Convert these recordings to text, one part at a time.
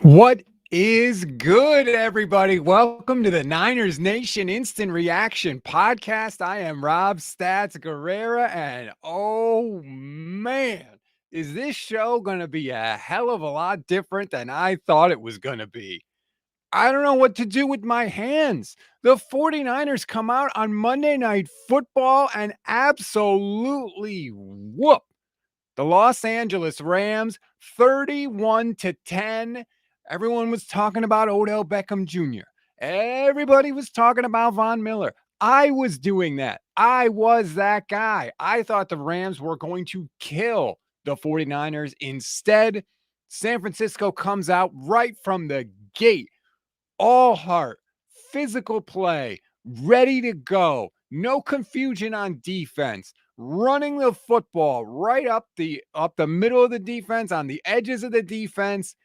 What is good, everybody? Welcome to the Niners Nation Instant Reaction Podcast. I am Rob Stats Guerrera, and oh man, is this show going to be a hell of a lot different than I thought it was going to be. I don't know what to do with my hands. The 49ers come out on Monday Night Football and absolutely whoop the Los Angeles Rams 31-10. Everyone was talking about Odell Beckham Jr. Everybody was talking about Von Miller. I was doing that. I was that guy. I thought the Rams were going to kill the 49ers. Instead, San Francisco comes out right from the gate, all heart, physical play, ready to go. No confusion on defense, running the football right up the middle of the defense, on the edges of the defense.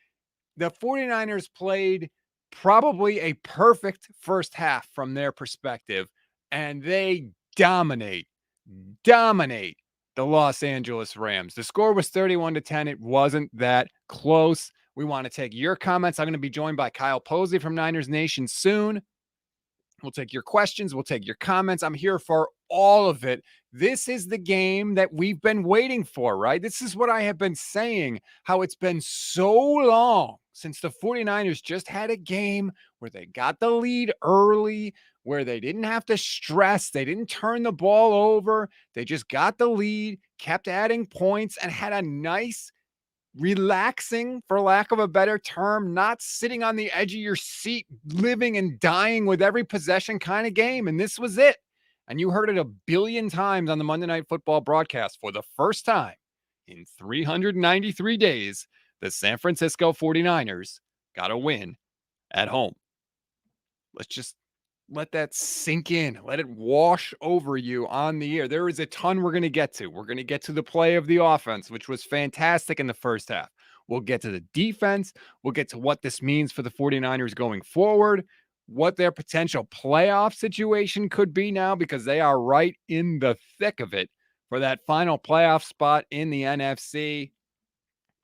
The 49ers played probably a perfect first half from their perspective, and they dominate the Los Angeles Rams. The score was 31-10. It wasn't that close. We want to take your comments. I'm going to be joined by Kyle Posey from Niners Nation soon. We'll take your questions. We'll take your comments. I'm here for all of it. This is the game that we've been waiting for, right? This is what I have been saying, how it's been so long since the 49ers just had a game where they got the lead early, where they didn't have to stress. They didn't turn the ball over. They just got the lead, kept adding points, and had a nice, relaxing, for lack of a better term, not sitting on the edge of your seat, living and dying with every possession kind of game. And this was it. And you heard it a billion times on the Monday Night Football broadcast. For the first time in 393 days, the San Francisco 49ers got a win at home. Let's just let that sink in. Let it wash over you on the air. There is a ton we're going to get to. We're going to get to the play of the offense, which was fantastic in the first half. We'll get to the defense. We'll get to what this means for the 49ers going forward, what their potential playoff situation could be now, because they are right in the thick of it for that final playoff spot in the NFC.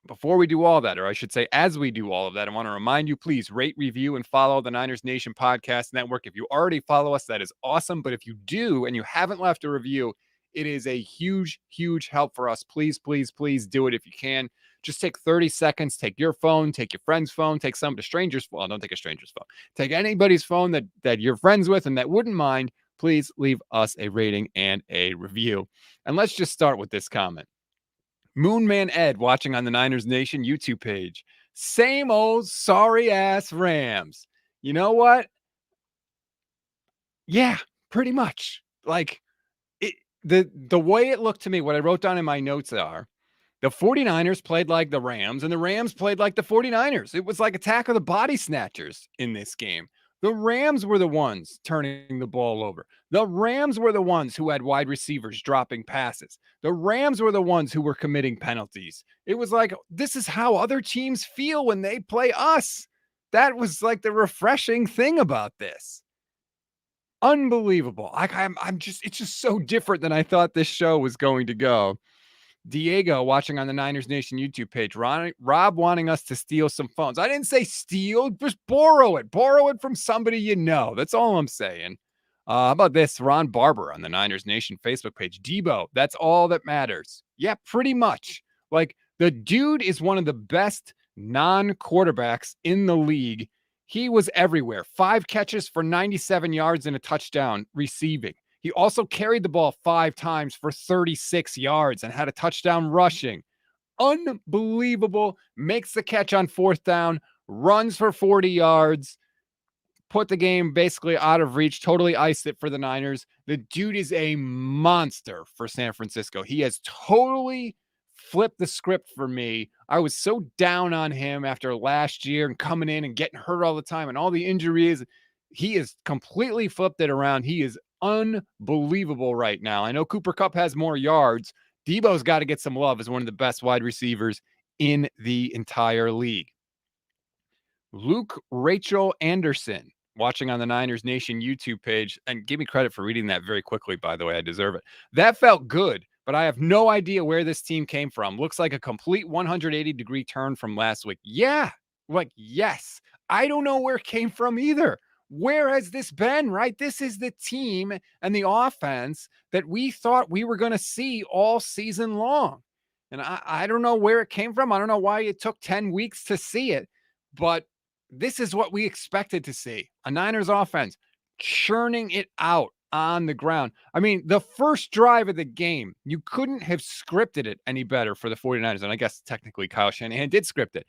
Before we do all that, or I should say, as we do all of that, I want to remind you, please rate, review, and follow the Niners Nation Podcast Network. If you already follow us, that is awesome. But if you do and you haven't left a review, it is a huge, huge help for us. Please, please, please do it if you can. Just take 30 seconds. Take your phone, take your friend's phone, take some of the stranger's phone. Well, don't take a stranger's phone. Take anybody's phone that you're friends with and that wouldn't mind. Please leave us a rating and a review. And let's just start with this comment. Moonman Ed watching on the Niners Nation YouTube page. Same old sorry ass Rams. You know what? Yeah, pretty much. Like the way it looked to me, what I wrote down in my notes are the 49ers played like the Rams and the Rams played like the 49ers. It was like Attack of the Body Snatchers in this game. The Rams were the ones turning the ball over. The Rams were the ones who had wide receivers dropping passes. The Rams were the ones who were committing penalties. It was like, this is how other teams feel when they play us. That was like the refreshing thing about this. Unbelievable. It's just so different than I thought this show was going to go. Diego watching on the Niners Nation YouTube page. Rob wanting us to steal some phones. I didn't say steal, just borrow it. Borrow it from somebody you know. That's all I'm saying. How about this? Ron Barber on the Niners Nation Facebook page. Deebo, that's all that matters. Yeah, pretty much. Like, the dude is one of the best non-quarterbacks in the league. He was everywhere. 5 catches for 97 yards and a touchdown receiving. He also carried the ball 5 times for 36 yards and had a touchdown rushing. Unbelievable. Makes the catch on 4th down, runs for 40 yards, put the game basically out of reach, totally iced it for the Niners. The dude is a monster for San Francisco. He has totally flipped the script for me. I was so down on him after last year and coming in and getting hurt all the time and all the injuries. He has completely flipped it around. He is unbelievable right now. I know Cooper Kupp has more yards. Deebo's got to get some love as one of the best wide receivers in the entire league. Luke Rachel Anderson watching on the Niners Nation YouTube page, and give me credit for reading that very quickly, by the way. I deserve it. That felt good, but I have no idea where this team came from. Looks like a complete 180-degree turn from last week. Yeah, like, yes. I don't know where it came from either. Where has this been, right? This is the team and the offense that we thought we were going to see all season long. And I don't know where it came from. I don't know why it took 10 weeks to see it, but this is what we expected to see. A Niners offense churning it out on the ground. I mean, the first drive of the game, you couldn't have scripted it any better for the 49ers. And I guess technically Kyle Shanahan did script it.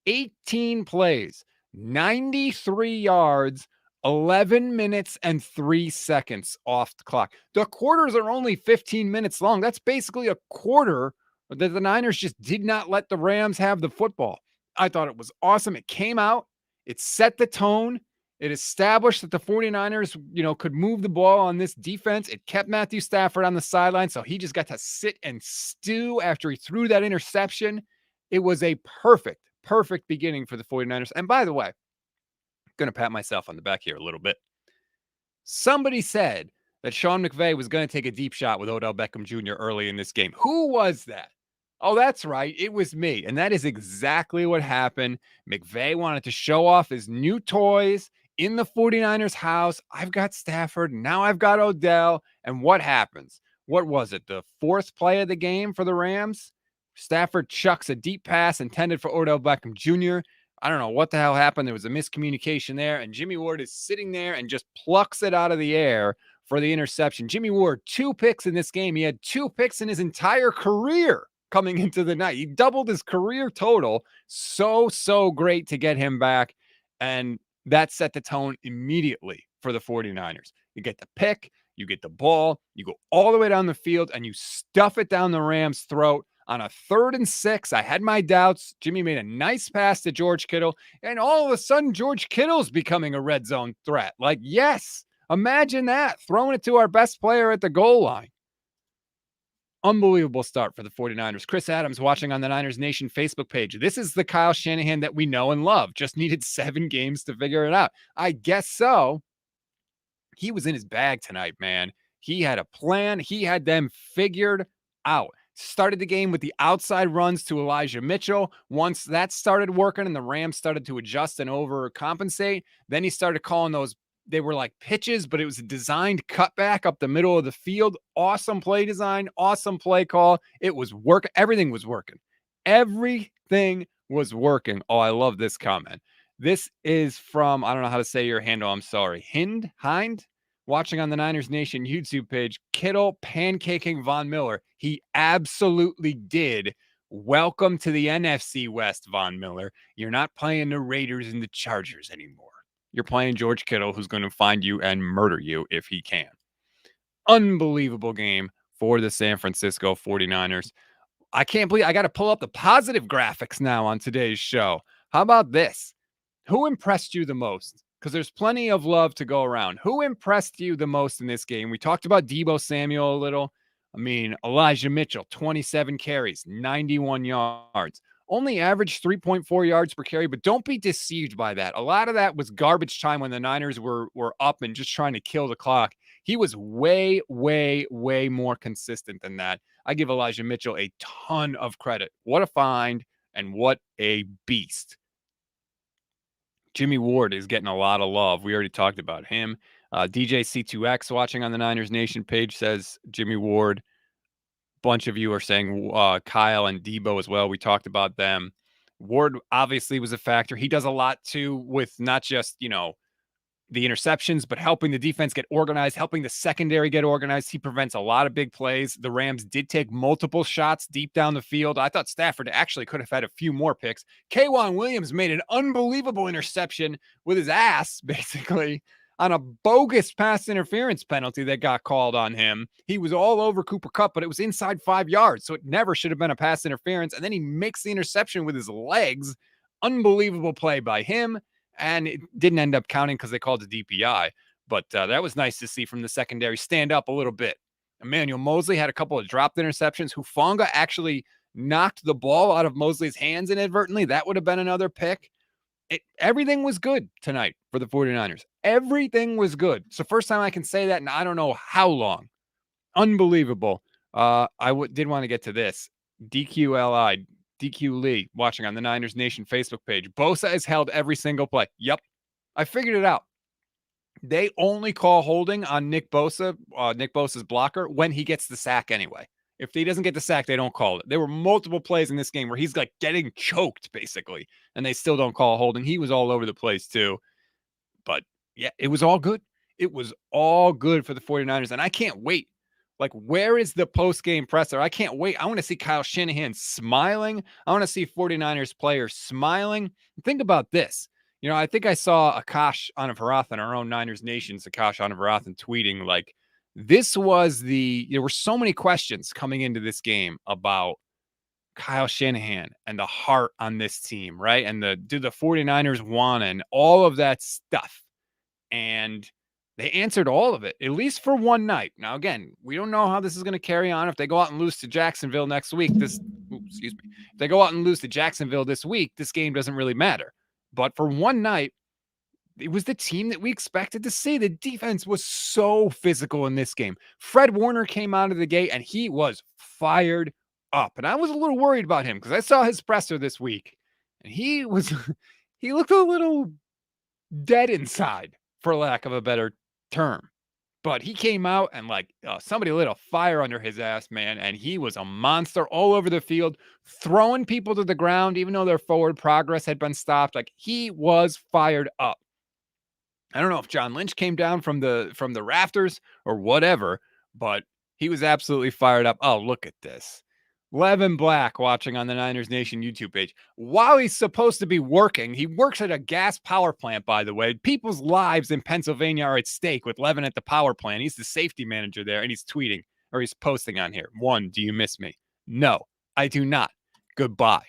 18 plays, 93 yards, 11 minutes and 3 seconds off the clock. The quarters are only 15 minutes long. That's basically a quarter that the Niners just did not let the Rams have the football. I thought it was awesome. It came out, it set the tone. It established that the 49ers, could move the ball on this defense. It kept Matthew Stafford on the sideline, so he just got to sit and stew after he threw that interception. It was a perfect beginning for the 49ers. And by the way, I'm going to pat myself on the back here a little bit. Somebody said that Sean McVay was going to take a deep shot with Odell Beckham Jr. early in this game. Who was that? Oh, that's right. It was me. And that is exactly what happened. McVay wanted to show off his new toys in the 49ers house. I've got Stafford. Now I've got Odell. And what happens? What was it? The fourth play of the game for the Rams? Stafford chucks a deep pass intended for Odell Beckham Jr. I don't know what the hell happened. There was a miscommunication there. And Jimmy Ward is sitting there and just plucks it out of the air for the interception. Jimmy Ward, 2 picks in this game. He had 2 picks in his entire career coming into the night. He doubled his career total. So great to get him back. And that set the tone immediately for the 49ers. You get the pick, you get the ball, you go all the way down the field, and you stuff it down the Rams' throat. On a 3rd and 6, I had my doubts. Jimmy made a nice pass to George Kittle, and all of a sudden, George Kittle's becoming a red zone threat. Like, yes, imagine that, throwing it to our best player at the goal line. Unbelievable start for the 49ers. Chris Adams watching on the Niners Nation Facebook page. This is the Kyle Shanahan that we know and love. Just needed 7 games to figure it out. I guess so. He was in his bag tonight, man. He had a plan. He had them figured out. Started the game with the outside runs to Elijah Mitchell. Once that started working and the Rams started to adjust and overcompensate, then he started calling those, they were like pitches, but it was a designed cutback up the middle of the field. Awesome play design, awesome play call. It was working. Everything was working. Everything was working. Oh, I love this comment. This is from, I don't know how to say your handle. I'm sorry. Hind? Watching on the Niners Nation YouTube page, Kittle pancaking Von Miller. He absolutely did. Welcome to the NFC West, Von Miller. You're not playing the Raiders and the Chargers anymore. You're playing George Kittle, who's going to find you and murder you if he can. Unbelievable game for the San Francisco 49ers. I can't believe I got to pull up the positive graphics now on today's show. How about this? Who impressed you the most? Because there's plenty of love to go around. Who impressed you the most in this game? We talked about Deebo Samuel a little. I mean, Elijah Mitchell, 27 carries, 91 yards. Only averaged 3.4 yards per carry, but don't be deceived by that. A lot of that was garbage time when the Niners were up and just trying to kill the clock. He was way more consistent than that. I give Elijah Mitchell a ton of credit. What a find and what a beast. Jimmy Ward is getting a lot of love. We already talked about him. DJ C2X watching on the Niners Nation page says Jimmy Ward. Bunch of you are saying Kyle and Deebo as well. We talked about them. Ward obviously was a factor. He does a lot too with not just, the interceptions, but helping the defense get organized, helping the secondary get organized. He prevents a lot of big plays. The Rams did take multiple shots deep down the field. I thought Stafford actually could have had a few more picks. K'Wan Williams made an unbelievable interception with his ass, basically, on a bogus pass interference penalty that got called on him. He was all over Cooper Kupp, but it was inside 5 yards, so it never should have been a pass interference. And then he makes the interception with his legs. Unbelievable play by him. And it didn't end up counting because they called it DPI. But that was nice to see from the secondary stand up a little bit. Emmanuel Mosley had a couple of dropped interceptions. Hufanga actually knocked the ball out of Mosley's hands inadvertently. That would have been another pick. Everything was good tonight for the 49ers. Everything was good. It's the first time I can say that in I don't know how long. Unbelievable. Did want to get to this. DQ Lee, watching on the Niners Nation Facebook page. Bosa has held every single play. Yep. I figured it out. They only call holding on Nick Bosa's blocker, when he gets the sack anyway. If he doesn't get the sack, they don't call it. There were multiple plays in this game where he's like getting choked, basically, and they still don't call holding. He was all over the place, too. But yeah, it was all good. It was all good for the 49ers, and I can't wait. Like, where is the post-game presser? I can't wait. I want to see Kyle Shanahan smiling. I want to see 49ers players smiling. Think about this. You know, I think I saw Akash Anavarathan, our own Niners Nation's Akash Anavarathan, tweeting like, there were so many questions coming into this game about Kyle Shanahan and the heart on this team, right? And do the 49ers want, and all of that stuff. And they answered all of it, at least for one night. Now, again, we don't know how this is going to carry on. If they go out and lose to Jacksonville next week, if they go out and lose to Jacksonville this week, this game doesn't really matter. But for one night, it was the team that we expected to see. The defense was so physical in this game. Fred Warner came out of the gate and he was fired up. And I was a little worried about him because I saw his presser this week and he looked a little dead inside, for lack of a better term. But he came out and somebody lit a fire under his ass, man. And he was a monster all over the field, throwing people to the ground, even though their forward progress had been stopped. Like, he was fired up. I don't know if John Lynch came down from the rafters or whatever, but he was absolutely fired up. Oh, look at this. Levin Black watching on the Niners Nation YouTube page. While he's supposed to be working, he works at a gas power plant, by the way. People's lives in Pennsylvania are at stake with Levin at the power plant. He's the safety manager there, and he's tweeting, or he's posting on here. 1, do you miss me? No, I do not. Goodbye.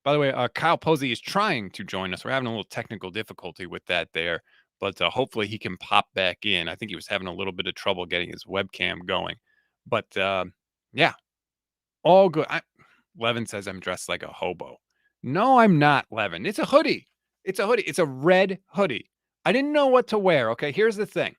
By the way, Kyle Posey is trying to join us. We're having a little technical difficulty with that there, but hopefully he can pop back in. I think he was having a little bit of trouble getting his webcam going. But, yeah. All good. Levin says I'm dressed like a hobo. No, I'm not, Levin. It's a hoodie. It's a hoodie. It's a red hoodie. I didn't know what to wear. Okay, here's the thing.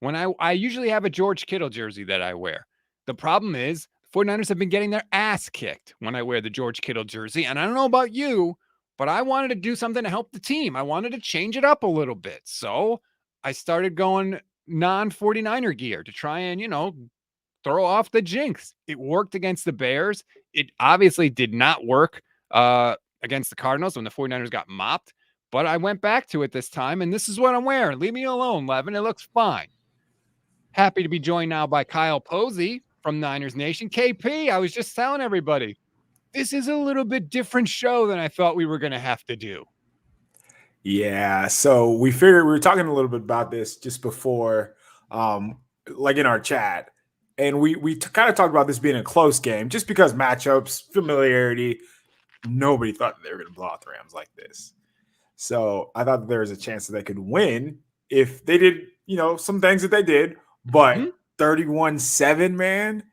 When I usually have a George Kittle jersey that I wear. The problem is the 49ers have been getting their ass kicked when I wear the George Kittle jersey. And I don't know about you, but I wanted to do something to help the team. I wanted to change it up a little bit. So I started going non-49er gear to try and, throw off the jinx. It worked against the Bears. It obviously did not work against the Cardinals when the 49ers got mopped, but I went back to it this time, and this is what I'm wearing. Leave me alone, Levin. It looks fine. Happy to be joined now by Kyle Posey from Niners Nation. KP, I was just telling everybody, this is a little bit different show than I thought we were going to have to do. Yeah, so we figured we were talking a little bit about this just before, like in our chat. And we kind of talked about this being a close game just because matchups, familiarity. Nobody thought they were going to blow out the Rams like this. So I thought that there was a chance that they could win if they did, some things that they did. But 31-7, man,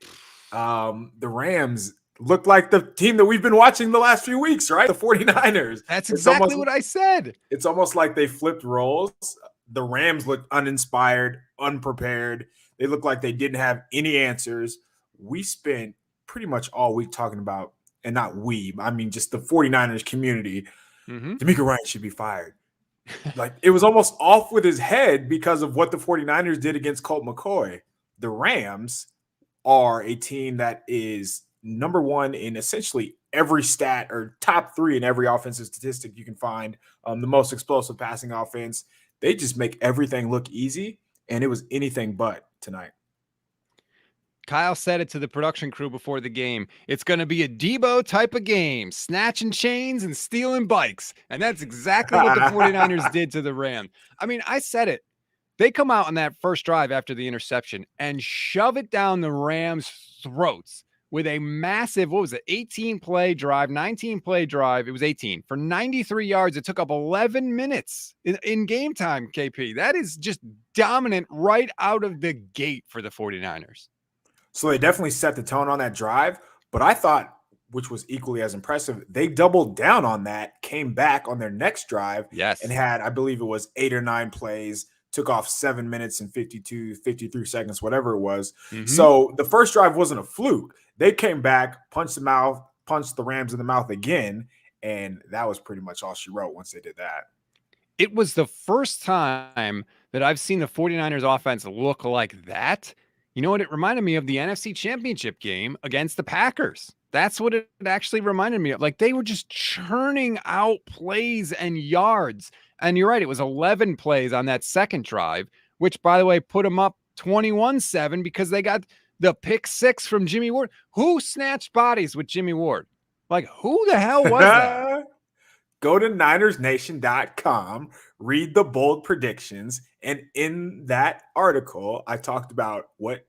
the Rams looked like the team that we've been watching the last few weeks, right? The 49ers. That's exactly what I said. It's almost like they flipped roles. The Rams looked uninspired, unprepared. They looked like they didn't have any answers. We spent pretty much all week talking about, and not we, I mean just the 49ers community, DeMeco Ryans should be fired. Like, it was almost off with his head because of what the 49ers did against Colt McCoy. The Rams are a team that is number one in essentially every stat, or top 3 in every offensive statistic you can find. The most explosive passing offense. They just make everything look easy, and it was anything but tonight. Kyle said it to the production crew before the game. It's going to be a Deebo type of game, snatching chains and stealing bikes. And that's exactly what the 49ers did to the Rams. I mean, I said it. They come out on that first drive after the interception and shove it down the Rams' throats with a massive, 18-play drive, 19-play drive. It was 18 for 93 yards. It took up 11 minutes in game time, KP. That is just dominant right out of the gate for the 49ers. So they definitely set the tone on that drive, but I thought which was equally as impressive. They doubled down on that, came back on their next drive, Yes. and had, I believe it was 8 or 9 plays, took off 7 minutes and 53 seconds, whatever it was. So the first drive wasn't a fluke. They came back, punched the Rams in the mouth again, and that was pretty much all she wrote once they did that. It was the first time that I've seen the 49ers offense look like that. You know what? It reminded me of the NFC Championship game against the Packers. That's what it actually reminded me of. Like they were just churning out plays and yards. And you're right, it was 11 plays on that second drive, which, by the way, put them up 21-7 because they got the pick six from Jimmy Ward. Who snatched bodies with Jimmy Ward? Like, who the hell was that? Go to NinersNation.com, read the bold predictions, and in that article, I talked about what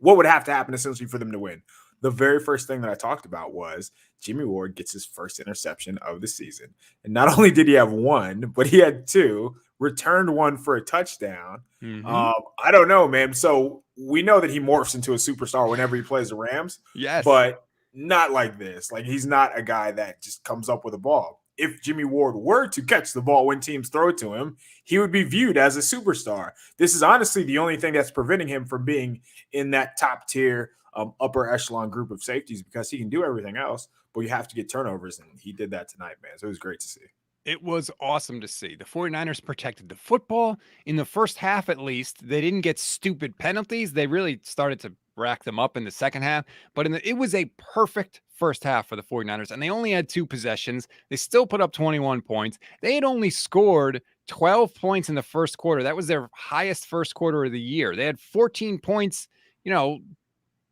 would have to happen essentially for them to win. The very first thing that I talked about was Jimmy Ward gets his first interception of the season. And not only did he have one, but he had two, returned one for a touchdown. I don't know, man. So we know that he morphs into a superstar whenever he plays the Rams. Yes. But not like this. Like, he's not a guy that just comes up with a ball. If Jimmy Ward were to catch the ball when teams throw it to him, he would be viewed as a superstar. This is honestly the only thing that's preventing him from being in that top tier, upper echelon group of safeties, because he can do everything else, but you have to get turnovers, and he did that tonight, man. So it was great to see. It was awesome to see. The 49ers protected the football in the first half, at least. They didn't get stupid penalties. They really started to rack them up in the second half, but it was a perfect first half for the 49ers, and they only had 2 possessions. They still put up 21 points. They had only scored 12 points in the first quarter. That was their highest first quarter of the year. They had 14 points,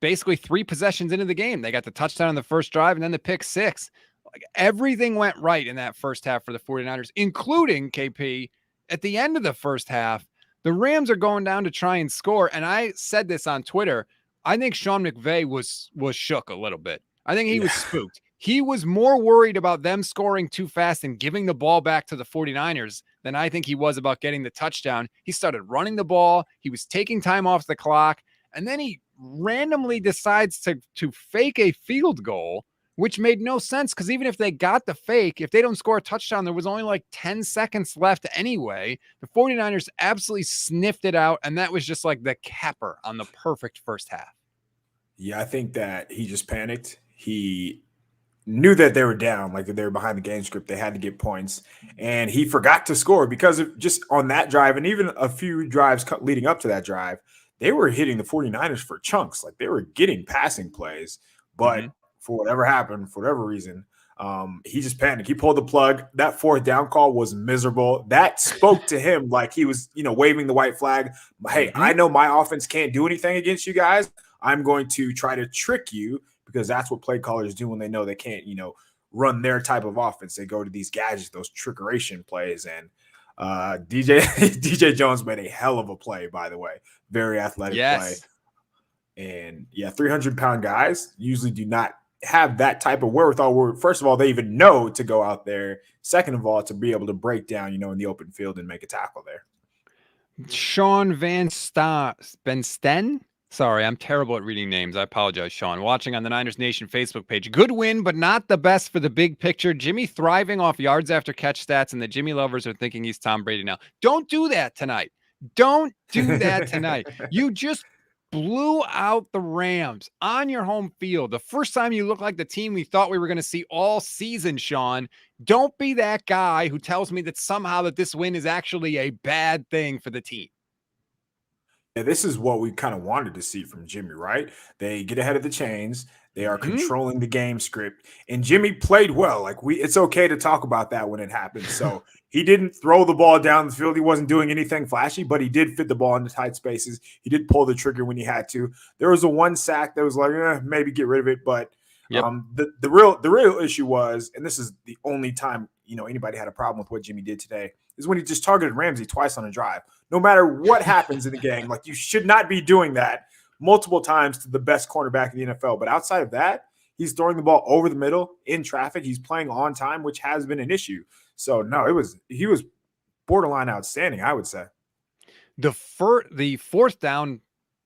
basically 3 possessions into the game. They got the touchdown on the first drive and then the pick six. Like, everything went right in that first half for the 49ers, including KP. At the end of the first half, the Rams are going down to try and score. And I said this on Twitter. I think Sean McVay was shook a little bit. I think he was spooked. He was more worried about them scoring too fast and giving the ball back to the 49ers than I think he was about getting the touchdown. He started running the ball. He was taking time off the clock. And then he randomly decides to fake a field goal, which made no sense, because even if they got the fake, if they don't score a touchdown, there was only like 10 seconds left anyway. The 49ers absolutely sniffed it out, and that was just like the capper on the perfect first half. Yeah, I think that he just panicked. He knew that they were down, like they were behind the game script. They had to get points, and he forgot to score because of just on that drive and even a few drives leading up to that drive, they were hitting the 49ers for chunks. Like, they were getting passing plays, but for whatever happened, for whatever reason, he just panicked. He pulled the plug. That fourth down call was miserable. That spoke to him like he was, waving the white flag. Hey, I know my offense can't do anything against you guys. I'm going to try to trick you, because that's what play callers do when they know they can't, run their type of offense. They go to these gadgets, those trickeration plays. And DJ Jones made a hell of a play, by the way. Very athletic play. And 300-pound guys usually do not have that type of wherewithal where, first of all, they even know to go out there. Second of all, to be able to break down, in the open field and make a tackle there. Sean Van Sten? Sorry, I'm terrible at reading names. I apologize, Sean. Watching on the Niners Nation Facebook page. Good win, but not the best for the big picture. Jimmy thriving off yards after catch stats, and the Jimmy lovers are thinking he's Tom Brady now. Don't do that tonight. Don't do that tonight. You just blew out the Rams on your home field. The first time you look like the team we thought we were going to see all season, Sean. Don't be that guy who tells me that somehow that this win is actually a bad thing for the team. Yeah, this is what we kind of wanted to see from Jimmy, right? They get ahead of the chains. They are controlling the game script, and Jimmy played well. Like, it's okay to talk about that when it happens. So he didn't throw the ball down the field. He wasn't doing anything flashy, but he did fit the ball into tight spaces. He did pull the trigger when he had to. There was a one sack that was like, maybe get rid of it. But the real issue was, and this is the only time anybody had a problem with what Jimmy did today, is when he just targeted Ramsey twice on a drive. No matter what happens in the game, like, you should not be doing that multiple times to the best cornerback in the NFL. But outside of that, he's throwing the ball over the middle in traffic. He's playing on time, which has been an issue. So no, he was borderline outstanding, I would say. The fourth down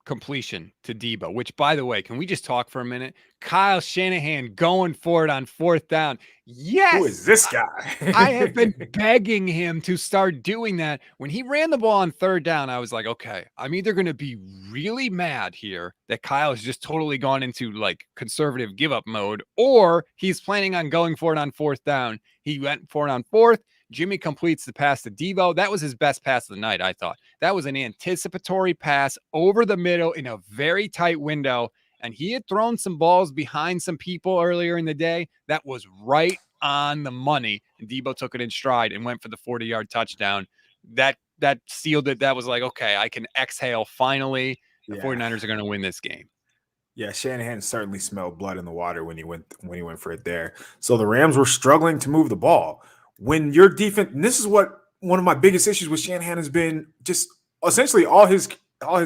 completion to Deebo, which, by the way, can we just talk for a minute? Kyle Shanahan going for it on 4th down. Who is Yes, this guy? I have been begging him to start doing that. When he ran the ball on 3rd down, I was like, okay, I'm either going to be really mad here that Kyle has just totally gone into like conservative give up mode, or he's planning on going for it on 4th down. He went for it on 4th. Jimmy completes the pass to Deebo. That was his best pass of the night, I thought. That was an anticipatory pass over the middle in a very tight window. And he had thrown some balls behind some people earlier in the day. That was right on the money. And Deebo took it in stride and went for the 40-yard touchdown. That sealed it. That was like, okay, I can exhale finally. The 49ers are going to win this game. Yeah, Shanahan certainly smelled blood in the water when he went for it there. So the Rams were struggling to move the ball. When your defense, and this is what one of my biggest issues with Shanahan has been, just essentially all his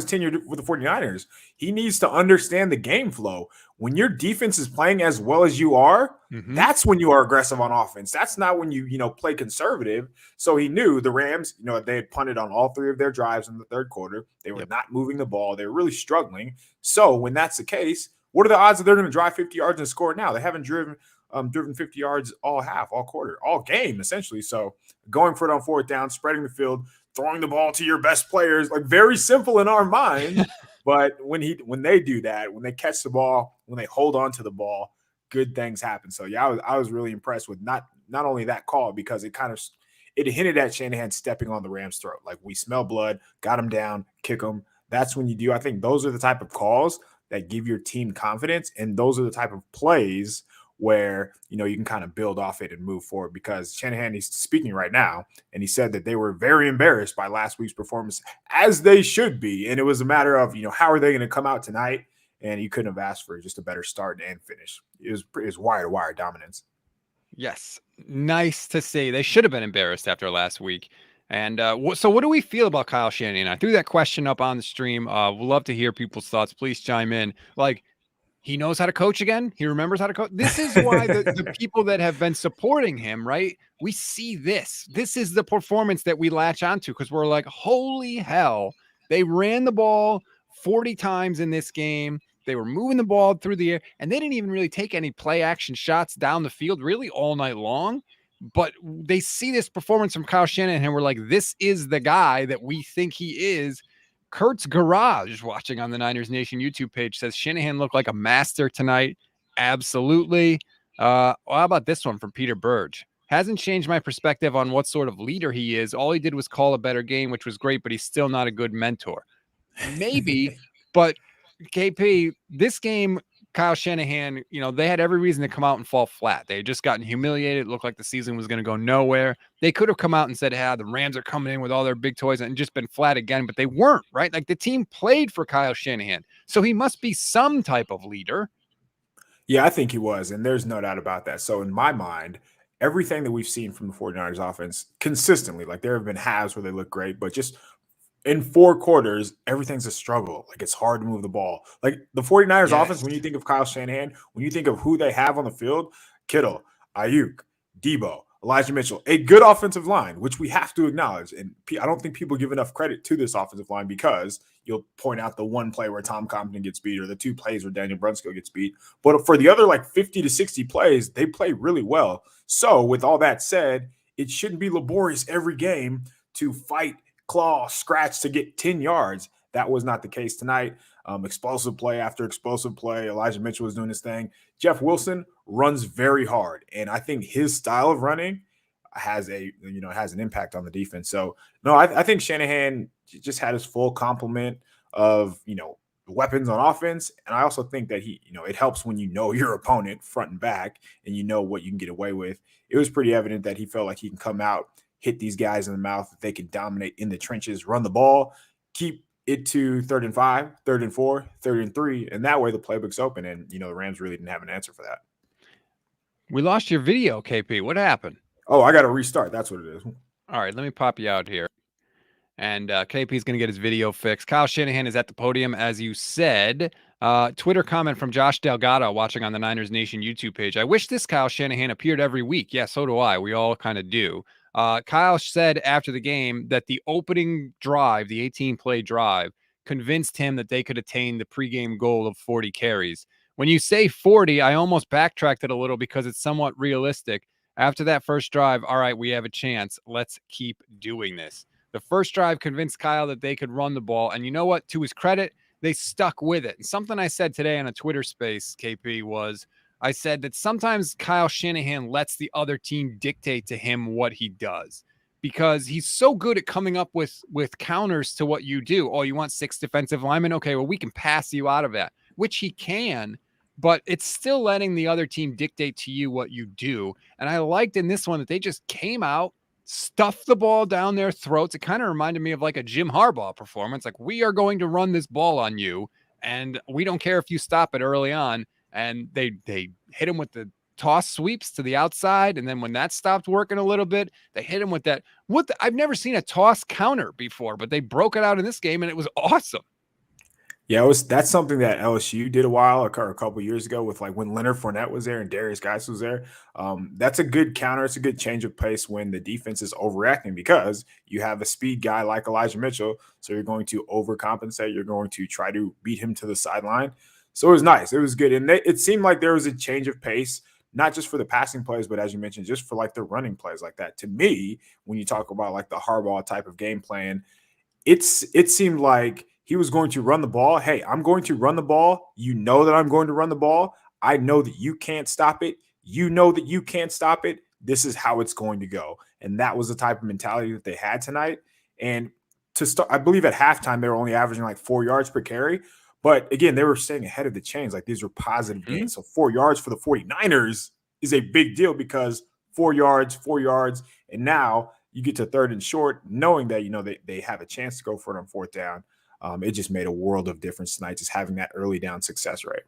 tenure with the 49ers. He needs to understand the game flow. When your defense is playing as well as you are, that's when you are aggressive on offense. That's not when you play conservative. So he knew the Rams, they had punted on all 3 of their drives in the 3rd quarter. They were not moving the ball. They were really struggling. So when that's the case, what are the odds that they're going to drive 50 yards and score now? They haven't driven 50 yards all half, all quarter, all game, essentially. So going for it on 4th down, spreading the field, throwing the ball to your best players, like very simple in our mind. But when they do that, when they catch the ball, when they hold on to the ball, good things happen. So yeah, I was really impressed with not only that call, because it hinted at Shanahan stepping on the Rams' throat. Like, we smell blood, got him down, kick him. That's when you do. I think those are the type of calls that give your team confidence, and those are the type of plays where you can kind of build off it and move forward. Because Shanahan, he's speaking right now, and he said that they were very embarrassed by last week's performance, as they should be. And it was a matter of how are they going to come out tonight? And you couldn't have asked for just a better start and finish. It was wire to wire dominance. Yes, nice to see. They should have been embarrassed after last week. And so what do we feel about Kyle Shanahan? I threw that question up on the stream. We'd love to hear people's thoughts. Please chime in. Like, he knows how to coach again. He remembers how to coach. This is why the people that have been supporting him, right? We see this. This is the performance that we latch onto, because we're like, holy hell, they ran the ball 40 times in this game. They were moving the ball through the air, and they didn't even really take any play action shots down the field really all night long. But they see this performance from Kyle Shanahan, and we're like, this is the guy that we think he is. Kurt's Garage, watching on the Niners Nation YouTube page, says Shanahan looked like a master tonight. Absolutely. How about this one from Peter Burge? Hasn't changed my perspective on what sort of leader he is. All he did was call a better game, which was great, but he's still not a good mentor. Maybe, but KP, this game, Kyle Shanahan, they had every reason to come out and fall flat. They had just gotten humiliated. It looked like the season was going to go nowhere. They could have come out and said, the Rams are coming in with all their big toys, and just been flat again, but they weren't, right? Like, the team played for Kyle Shanahan. So he must be some type of leader. Yeah, I think he was, and there's no doubt about that. So in my mind, everything that we've seen from the 49ers offense consistently, like, there have been halves where they look great, but just in 4 quarters, everything's a struggle. Like, it's hard to move the ball. Like, the 49ers offense, when you think of Kyle Shanahan, when you think of who they have on the field, Kittle, Ayuk, Deebo, Elijah Mitchell, a good offensive line, which we have to acknowledge. And I don't think people give enough credit to this offensive line, because you'll point out the one play where Tom Compton gets beat, or the 2 plays where Daniel Brunskill gets beat. But for the other, like, 50 to 60 plays, they play really well. So with all that said, it shouldn't be laborious every game to fight, claw, scratch to get 10 yards. That was not the case tonight. Explosive play after explosive play. Elijah Mitchell was doing his thing. Jeff Wilson runs very hard, and I think his style of running has an impact on the defense. So no, I think Shanahan just had his full complement of weapons on offense, and I also think that he it helps when your opponent front and back, and what you can get away with. It was pretty evident that he felt like he can come out, hit these guys in the mouth, that they can dominate in the trenches, run the ball, keep it to 3rd and 5, 3rd and 4, 3rd and 3, and that way the playbook's open. And the Rams really didn't have an answer for that. We lost your video, KP. What happened? Oh, I got to restart. That's what it is. All right, let me pop you out here. And KP's going to get his video fixed. Kyle Shanahan is at the podium, as you said. Twitter comment from Josh Delgado, watching on the Niners Nation YouTube page. I wish this Kyle Shanahan appeared every week. Yeah, so do I. We all kind of do. Kyle said after the game that the opening drive, the 18-play drive, convinced him that they could attain the pregame goal of 40 carries. When you say 40, I almost backtracked it a little because it's somewhat realistic. After that first drive, all right, we have a chance. Let's keep doing this. The first drive convinced Kyle that they could run the ball. And you know what? To his credit, they stuck with it. And something I said today on a Twitter space, KP, was I said that sometimes Kyle Shanahan lets the other team dictate to him what he does because he's so good at coming up with counters to what you do. Oh, you want 6 defensive linemen? Okay, well, we can pass you out of that, which he can, but it's still letting the other team dictate to you what you do. And I liked in this one that they just came out, stuffed the ball down their throats. It kind of reminded me of like a Jim Harbaugh performance. Like, we are going to run this ball on you, and we don't care if you stop it early on. And they hit him with the toss sweeps to the outside, and then when that stopped working a little bit, they hit him with that. I've never seen a toss counter before, but they broke it out in this game, and it was awesome. Yeah, that's something that LSU did a couple years ago with like when Leonard Fournette was there and Darius Geis was there. That's a good counter. It's a good change of pace when the defense is overreacting because you have a speed guy like Elijah Mitchell, so you're going to overcompensate. You're going to try to beat him to the sideline. So it was nice. It was good, and it seemed like there was a change of pace, not just for the passing plays, but as you mentioned, just for like the running plays like that. To me, when you talk about like the Harbaugh type of game plan, it seemed like he was going to run the ball. Hey, I'm going to run the ball. You know that I'm going to run the ball. I know that you can't stop it. You know that you can't stop it. This is how it's going to go. And that was the type of mentality that they had tonight. And to start, I believe at halftime, they were only averaging like 4 yards per carry. But again, they were staying ahead of the chains. Like these were positive gains. So 4 yards for the 49ers is a big deal because 4 yards. And now you get to third and short, knowing that, they have a chance to go for it on fourth down. It just made a world of difference tonight, just having that early down success rate.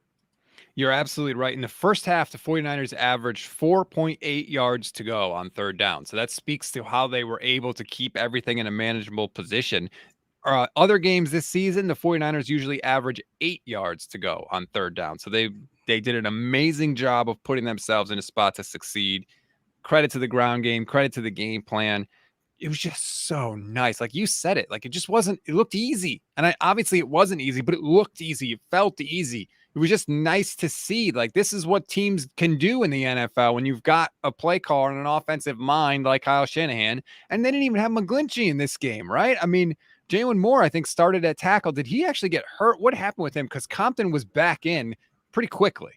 You're absolutely right. In the first half, the 49ers averaged 4.8 yards to go on third down. So that speaks to how they were able to keep everything in a manageable position. Other games this season, the 49ers usually average 8 yards to go on third down. So they did an amazing job of putting themselves in a spot to succeed. Credit to the ground game, credit to the game plan. It was just so nice. Like you said it, like it just wasn't, it looked easy. And obviously it wasn't easy, but it looked easy. It felt easy. It was just nice to see. Like, this is what teams can do in the NFL when you've got a play caller and an offensive mind like Kyle Shanahan. And they didn't even have McGlinchey in this game, right? I mean, Jalen Moore, I think, started at tackle. Did he actually get hurt? What happened with him? Because Compton was back in pretty quickly.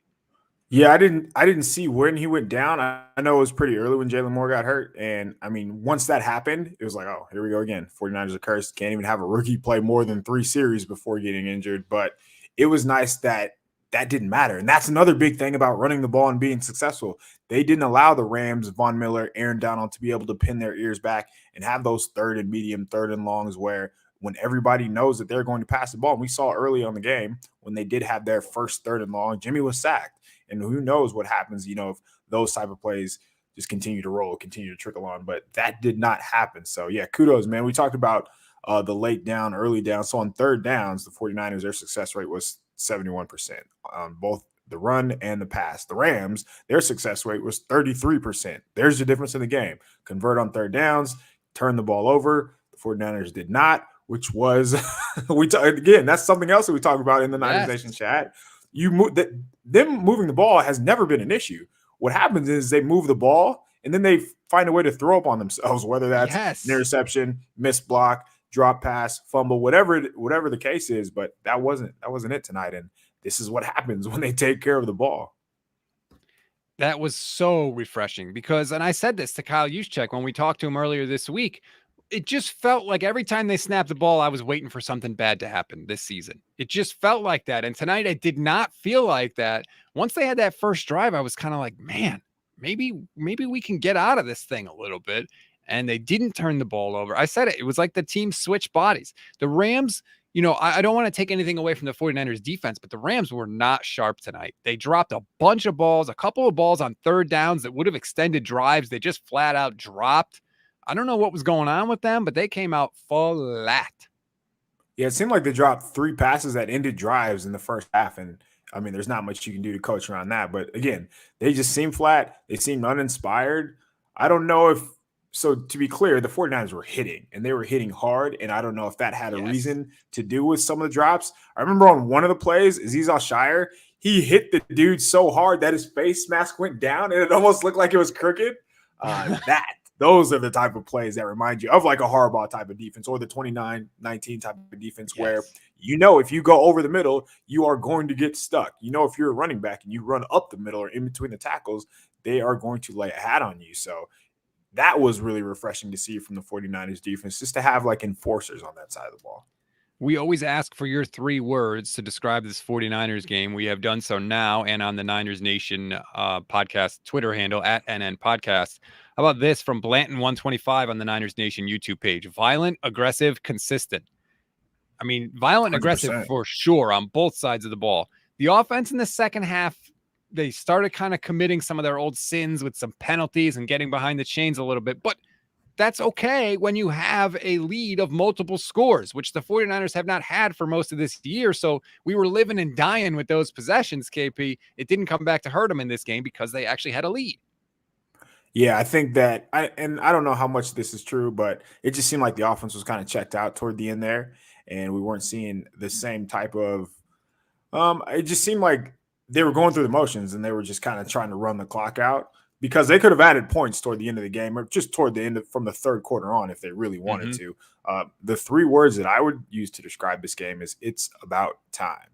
Yeah, I didn't see when he went down. I know it was pretty early when Jalen Moore got hurt. And I mean, once that happened, it was like, oh, here we go again. 49ers are cursed. Can't even have a rookie play more than 3 series before getting injured. But it was nice that didn't matter. And that's another big thing about running the ball and being successful. They didn't allow the Rams, Von Miller, Aaron Donald to be able to pin their ears back and have those third and medium, third and longs where when everybody knows that they're going to pass the ball. And we saw early on the game when they did have their first third and long, Jimmy was sacked. And who knows what happens, if those type of plays just continue to roll, continue to trickle on. But that did not happen. So, yeah, kudos, man. We talked about the late down, early down. So on third downs, the 49ers, their success rate was 71% on both the run and the pass. The Rams, their success rate was 33%. There's the difference in the game. Convert on third downs, turn the ball over. The 49ers did not, which was, again, that's something else that we talk about in the Niners Nation chat. Them moving the ball has never been an issue. What happens is they move the ball and then they find a way to throw up on themselves, whether that's an interception, missed block, drop pass, fumble, whatever the case is. But that wasn't it tonight. And this is what happens when they take care of the ball. That was so refreshing because, and I said this to Kyle Juszczyk when we talked to him earlier this week, it just felt like every time they snapped the ball, I was waiting for something bad to happen this season. It just felt like that. And tonight I did not feel like that. Once they had that first drive, I was kind of like, man, maybe we can get out of this thing a little bit. And they didn't turn the ball over. I said it. It was like the team switched bodies. The Rams, I don't want to take anything away from the 49ers defense, but the Rams were not sharp tonight. They dropped a bunch of balls, a couple of balls on third downs that would have extended drives. They just flat out dropped. I don't know what was going on with them, but they came out flat. Yeah, it seemed like they dropped 3 passes that ended drives in the first half. And I mean, there's not much you can do to coach around that. But again, they just seemed flat. They seemed uninspired. I don't know if so to be clear, the 49ers were hitting and they were hitting hard. And I don't know if that had a Yes. reason to do with some of the drops. I remember on one of the plays, Azeez Al-Shire, he hit the dude so hard that his face mask went down and it almost looked like it was crooked. Those are the type of plays that remind you of like a Harbaugh type of defense or the 29-19 type of defense where Yes. if you go over the middle, you are going to get stuck. If you're a running back and you run up the middle or in between the tackles, they are going to lay a hat on you. So that was really refreshing to see from the 49ers defense, just to have like enforcers on that side of the ball. We always ask for your 3 words to describe this 49ers game. We have done so now and on the Niners Nation podcast Twitter handle at NN Podcast. How about this from Blanton125 on the Niners Nation YouTube page? Violent, aggressive, consistent. I mean, violent and aggressive 100%. for sure on both sides of the ball. The offense in the second half, they started kind of committing some of their old sins with some penalties and getting behind the chains a little bit. But that's okay when you have a lead of multiple scores, which the 49ers have not had for most of this year. So we were living and dying with those possessions, KP. It didn't come back to hurt them in this game because they actually had a lead. Yeah, I think that I don't know how much this is true, but it just seemed like the offense was kind of checked out toward the end there, and we weren't seeing the same type of it just seemed like they were going through the motions and they were just kind of trying to run the clock out because they could have added points toward the end of the game or just toward the end from the third quarter on if they really wanted to. The 3 words that I would use to describe this game is it's about time,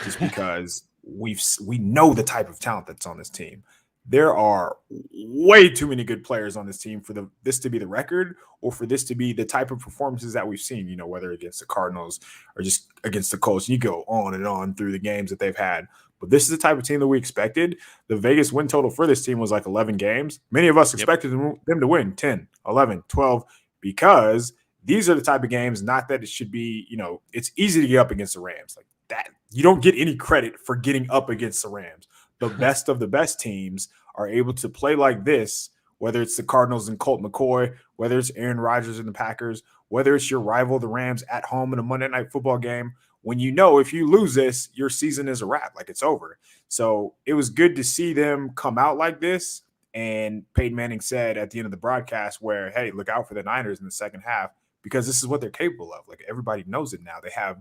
just because we know the type of talent that's on this team. There are way too many good players on this team for this to be the record or for this to be the type of performances that we've seen, whether against the Cardinals or just against the Colts. You go on and on through the games that they've had. But this is the type of team that we expected. The Vegas win total for this team was like 11 games. Many of us expected them to win 10, 11, 12 because these are the type of games, not that it should be, it's easy to get up against the Rams. Like that, you don't get any credit for getting up against the Rams. The best of the best teams are able to play like this, whether it's the Cardinals and Colt McCoy, whether it's Aaron Rodgers and the Packers, whether it's your rival, the Rams, at home in a Monday Night Football game, when if you lose this, your season is a wrap, like it's over. So it was good to see them come out like this. And Peyton Manning said at the end of the broadcast where, hey, look out for the Niners in the second half because this is what they're capable of. Like everybody knows it now. They have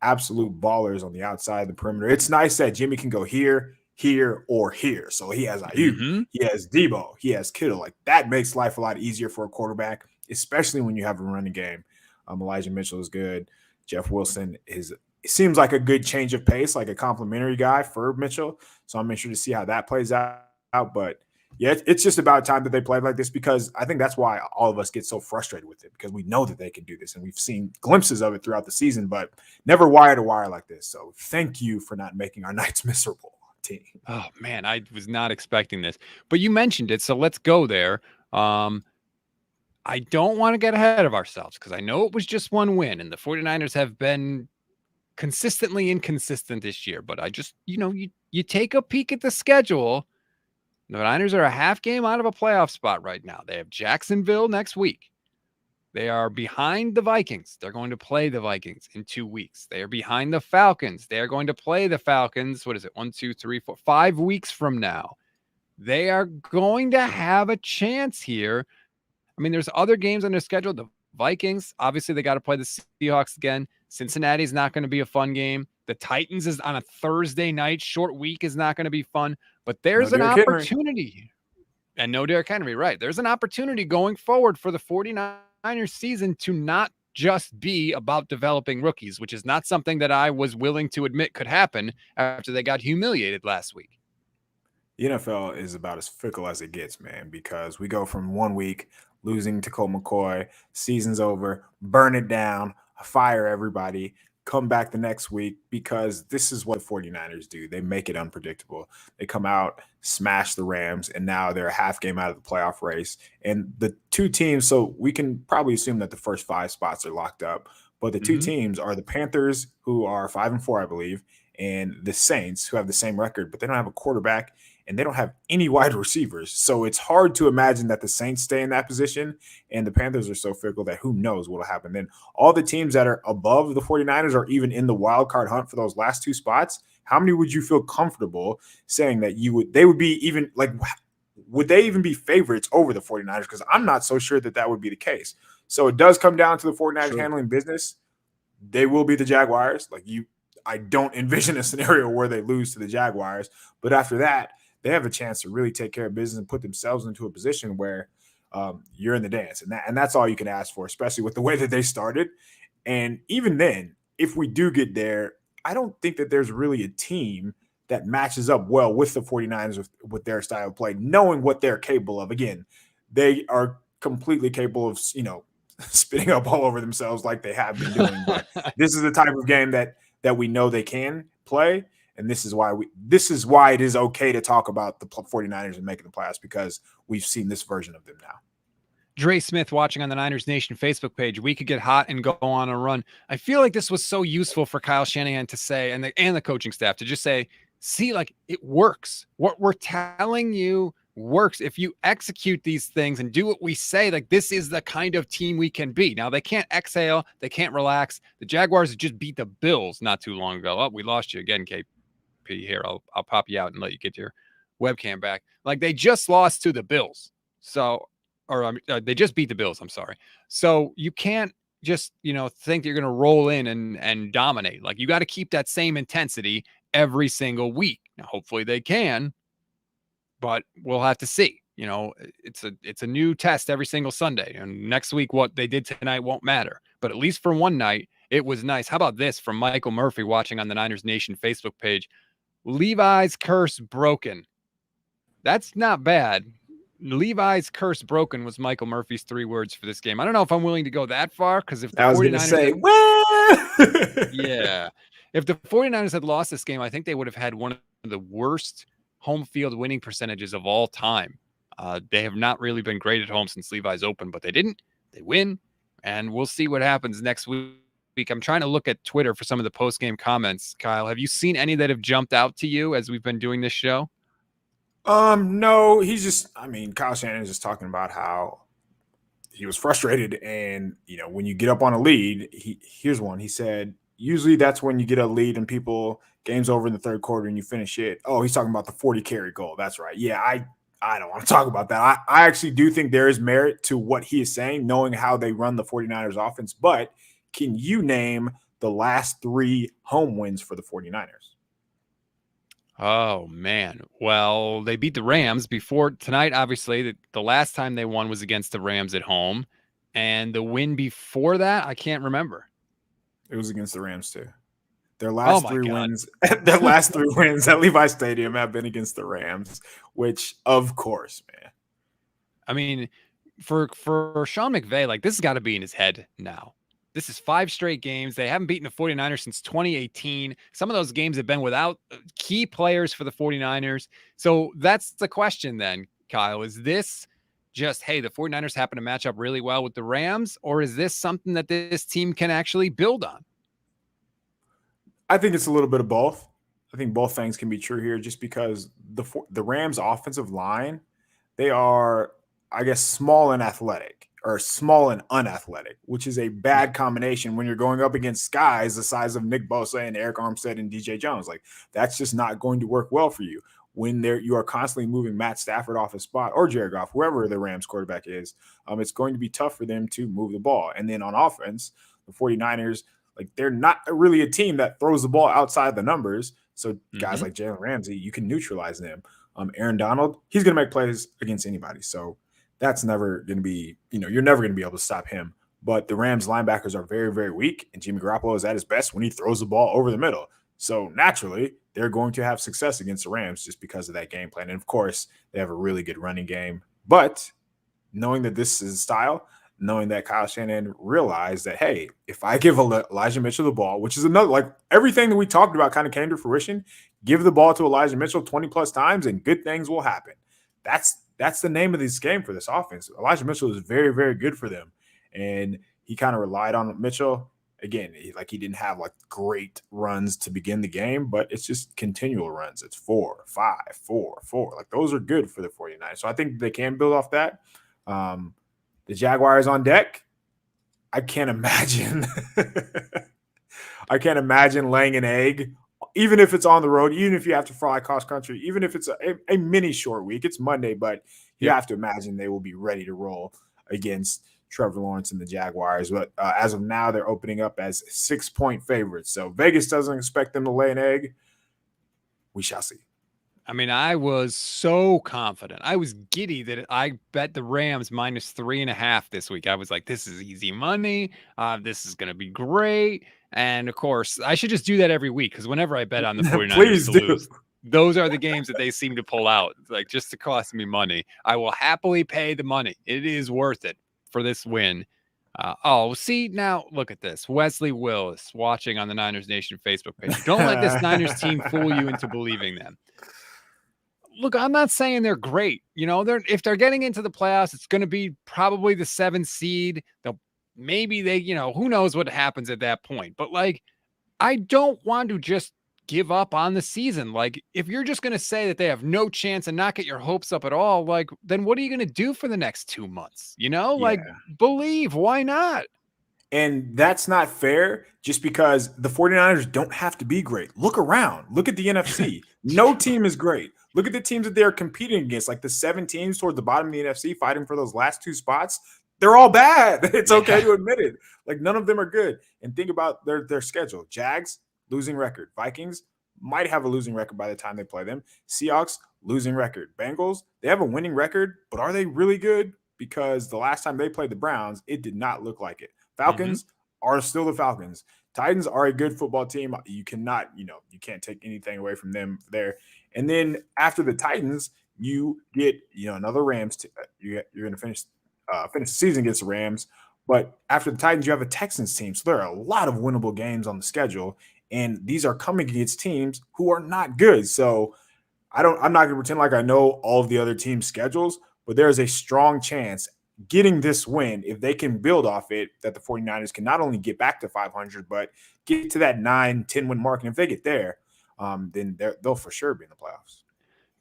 absolute ballers on the outside of the perimeter. It's nice that Jimmy can go here, or here. So he has Ayuk, he has Deebo, he has Kittle. Like that makes life a lot easier for a quarterback, especially when you have a running game. Elijah Mitchell is good. Jeff Wilson seems like a good change of pace, like a complimentary guy for Mitchell. So I'm interested to see how that plays out. But yeah, it's just about time that they played like this because I think that's why all of us get so frustrated with it because we know that they can do this and we've seen glimpses of it throughout the season, but never wire to wire like this. So thank you for not making our nights miserable. Team. Oh man, I was not expecting this, but you mentioned it, so let's go there. I don't want to get ahead of ourselves because I know it was just one win and the 49ers have been consistently inconsistent this year, but I just, you take a peek at the schedule. The Niners are a half game out of a playoff spot right now. They have Jacksonville next week. They are behind the Vikings. They're going to play the Vikings in 2 weeks. They are behind the Falcons. They are going to play the Falcons. What is it? 1, 2, 3, 4, 5 weeks from now. They are going to have a chance here. I mean, there's other games on their schedule. The Vikings, obviously, they got to play the Seahawks again. Cincinnati's not going to be a fun game. The Titans is on a Thursday night. Short week is not going to be fun. But there's an opportunity. And no Derrick Henry, right. There's an opportunity going forward for the 49ers season to not just be about developing rookies, which is not something that I was willing to admit could happen after they got humiliated last week. The NFL is about as fickle as it gets, man, because we go from 1 week losing to Colt McCoy, season's over, burn it down, fire everybody, come back the next week because this is what the 49ers do. They make it unpredictable. They come out, smash the Rams, and now they're a half game out of the playoff race. And the 2 teams, so we can probably assume that the first 5 spots are locked up, but the 2 teams are the Panthers, who are 5-4, I believe, and the Saints, who have the same record, but they don't have a quarterback and they don't have any wide receivers. So it's hard to imagine that the Saints stay in that position, and the Panthers are so fickle that who knows what will happen. Then all the teams that are above the 49ers are even in the wild card hunt for those last 2 spots. How many would you feel comfortable saying that they would be even like would they even be favorites over the 49ers? Because I'm not so sure that would be the case. So it does come down to the 49ers handling business. They will be the Jaguars. I don't envision a scenario where they lose to the Jaguars. But after that, they have a chance to really take care of business and put themselves into a position where you're in the dance. And that's all you can ask for, especially with the way that they started. And even then, if we do get there, I don't think that there's really a team that matches up well with the 49ers with their style of play, knowing what they're capable of. Again, they are completely capable of, spitting up all over themselves like they have been doing. But this is the type of game that we know they can play. And this is why it is okay to talk about the 49ers and making the playoffs, because we've seen this version of them now. Dre Smith watching on the Niners Nation Facebook page. We could get hot and go on a run. I feel like this was so useful for Kyle Shanahan to say, and the coaching staff to just say, see, like, it works. What we're telling you works. If you execute these things and do what we say, like, this is the kind of team we can be. Now, they can't exhale. They can't relax. The Jaguars just beat the Bills not too long ago. Oh, we lost you again, KP. Here, I'll pop you out and let you get your webcam back. Like, they just lost to the Bills. So, they just beat the Bills. I'm sorry. So you can't just, think you're going to roll in and dominate. Like, you got to keep that same intensity every single week. Now, hopefully they can, but we'll have to see. It's a new test every single Sunday. And next week, what they did tonight won't matter. But at least for one night, it was nice. How about this from Michael Murphy watching on the Niners Nation Facebook page? Levi's curse broken. That's not bad. Levi's curse broken was Michael Murphy's 3 words for this game. I don't know if I'm willing to go that far, because if the 49ers if the 49ers had lost this game, I think they would have had one of the worst home field winning percentages of all time. They have not really been great at home since Levi's opened, but they didn't. They win, and we'll see what happens next week. I'm trying to look at Twitter for some of the post-game comments. Kyle, have you seen any that have jumped out to you as we've been doing this show? No, Kyle Shanahan is just talking about how he was frustrated. And, when you get up on a lead, here's one. He said, usually that's when you get a lead and game's over in the third quarter and you finish it. Oh, he's talking about the 40 carry goal. That's right. Yeah, I don't want to talk about that. I actually do think there is merit to what he is saying, knowing how they run the 49ers offense. But can you name the last 3 home wins for the 49ers? Oh, man. Well, they beat the Rams before tonight. Obviously, the last time they won was against the Rams at home. And the win before that, I can't remember. It was against the Rams, too. Their last 3 wins at Levi's Stadium have been against the Rams, which, of course, man. I mean, for Sean McVay, like, this has got to be in his head now. This is 5 straight games. They haven't beaten the 49ers since 2018. Some of those games have been without key players for the 49ers. So that's the question then, Kyle. Is this just, hey, the 49ers happen to match up really well with the Rams, or is this something that this team can actually build on? I think it's a little bit of both. I think both things can be true here, just because the Rams offensive line, they are, I guess, small and athletic. Or small and unathletic, which is a bad combination when you're going up against guys the size of Nick Bosa and Eric Armstead and DJ Jones. Like, that's just not going to work well for you when you are constantly moving Matt Stafford off his spot, or Jared Goff, whoever the Rams quarterback is. It's going to be tough for them to move the ball. And then on offense, the 49ers, like, they're not really a team that throws the ball outside the numbers. So guys like Jalen Ramsey, you can neutralize them. Aaron Donald, he's going to make plays against anybody. So that's never going to be, you're never going to be able to stop him. But the Rams linebackers are very, very weak, and Jimmy Garoppolo is at his best when he throws the ball over the middle. So naturally, they're going to have success against the Rams just because of that game plan. And of course, they have a really good running game. But knowing that this is style, knowing that Kyle Shanahan realized that, hey, if I give Elijah Mitchell the ball, which is another, like, everything that we talked about kind of came to fruition, give the ball to Elijah Mitchell 20 plus times and good things will happen. That's the name of this game for this offense. Elijah Mitchell is very, very good for them. And he kind of relied on Mitchell. Again, he didn't have like great runs to begin the game, but it's just continual runs. It's 4, 5, 4, 4. Like, those are good for the 49ers. So I think they can build off that. The Jaguars on deck. I can't imagine laying an egg even if it's on the road, even if you have to fly cross country, even if it's a mini short week, it's Monday, but you Yep. have to imagine they will be ready to roll against Trevor Lawrence and the Jaguars. But as of now, they're opening up as 6-point favorites. So Vegas doesn't expect them to lay an egg. We shall see. I mean, I was so confident. I was giddy that I bet the Rams -3.5 this week. I was like, this is easy money. This is going to be great. And of course, I should just do that every week because whenever I bet on the 49ers Please to do. lose, those are the games that they seem to pull out, like just to cost me money. I will happily pay the money. It is worth it for this win. See, now look at this. Wesley Willis watching on the Niners Nation Facebook page. Don't let this Niners team fool you into believing them. Look, I'm not saying they're great. If they're getting into the playoffs, it's going to be probably the 7th seed. Maybe they, who knows what happens at that point. But like, I don't want to just give up on the season. Like, if you're just going to say that they have no chance and not get your hopes up at all, like, then what are you going to do for the next 2 months? Like, believe, why not? And that's not fair just because the 49ers don't have to be great. Look around. Look at the NFC. No team is great. Look at the teams that they're competing against, like the 7 teams toward the bottom of the NFC fighting for those last 2 spots. They're all bad. It's okay to admit it. Like, none of them are good. And think about their schedule. Jags, losing record. Vikings might have a losing record by the time they play them. Seahawks, losing record. Bengals, they have a winning record, but are they really good? Because the last time they played the Browns, it did not look like it. Falcons are still the Falcons. Titans are a good football team. You cannot, you can't take anything away from them there. And then after the Titans, you get, another Rams. You're going to finish the season against the Rams. But after the Titans, you have a Texans team. So there are a lot of winnable games on the schedule. And these are coming against teams who are not good. So I'm not going to pretend like I know all of the other teams' schedules, but there is a strong chance getting this win, if they can build off it, that the 49ers can not only get back to 500, but get to that 9-10 win mark. And if they get there, then they'll for sure be in the playoffs.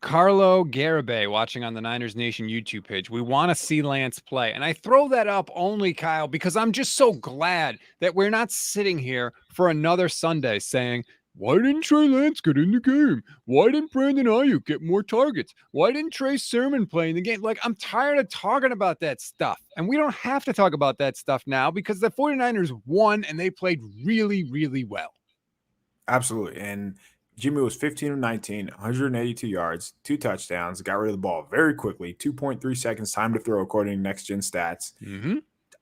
Carlo Garibay watching on the Niners Nation YouTube page. We want to see Lance play. And I throw that up only, Kyle, because I'm just so glad that we're not sitting here for another Sunday saying, why didn't Trey Lance get in the game? Why didn't Brandon Ayuk get more targets? Why didn't Trey Sermon play in the game? Like, I'm tired of talking about that stuff. And we don't have to talk about that stuff now because the 49ers won and they played really, really well. Absolutely. And Jimmy was 15 of 19, 182 yards, 2 touchdowns, got rid of the ball very quickly, 2.3 seconds time to throw according to Next Gen Stats.